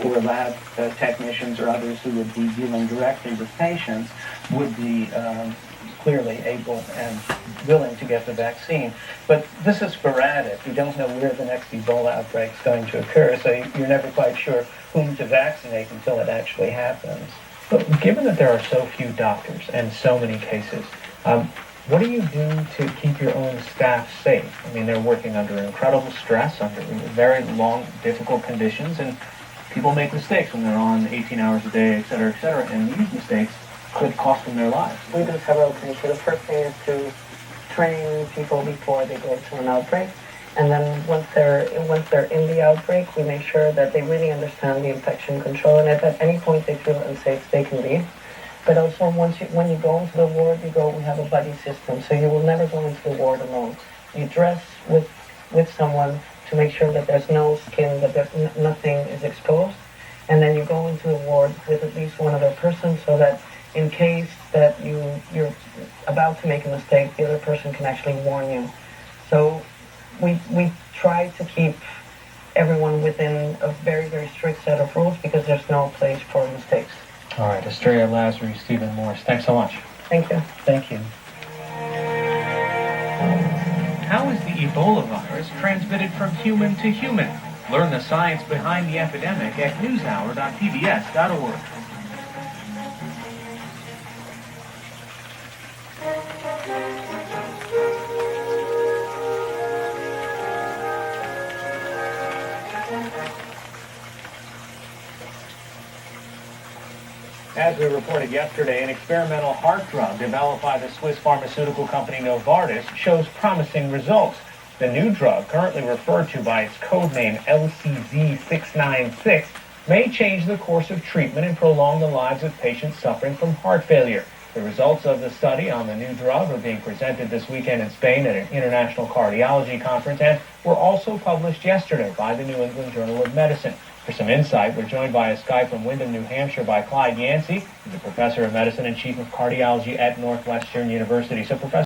or lab technicians or others who would be dealing directly with patients would be clearly able and willing to get the vaccine. But this is sporadic. You don't know where the next Ebola outbreak is going to occur, so you're never quite sure whom to vaccinate until it actually happens. But given that there are so few doctors and so many cases, what do you do to keep your own staff safe? I mean, they're working under incredible stress, under very long, difficult conditions, and people make mistakes when they're on 18 hours a day, et cetera, and these mistakes could cost them their lives. We do several things. So the first thing is to train people before they go to an outbreak. And then once they're in the outbreak, we make sure that they really understand the infection control. And if at any point they feel unsafe, they can leave. But also when you go into the ward, we have a buddy system. So you will never go into the ward alone. You dress with someone to make sure that there's no skin, that nothing is exposed. And then you go into the ward with at least one other person so that in case that you're about to make a mistake, the other person can actually warn you. So we try to keep everyone within a very, very strict set of rules because there's no place for mistakes. All right, Estrella Lazary, Stephen Morse, thanks so much. Thank you. Thank you. How is the Ebola virus transmitted from human to human? Learn the science behind the epidemic at newshour.pbs.org. As we reported yesterday, an experimental heart drug developed by the Swiss pharmaceutical company Novartis shows promising results. The new drug, currently referred to by its code name LCZ696, may change the course of treatment and prolong the lives of patients suffering from heart failure. The results of the study on the new drug are being presented this weekend in Spain at an international cardiology conference and were also published yesterday by the New England Journal of Medicine. For some insight, we're joined by a Skype from Windham, New Hampshire by Clyde Yancey, who's a professor of medicine and chief of cardiology at Northwestern University. So, Professor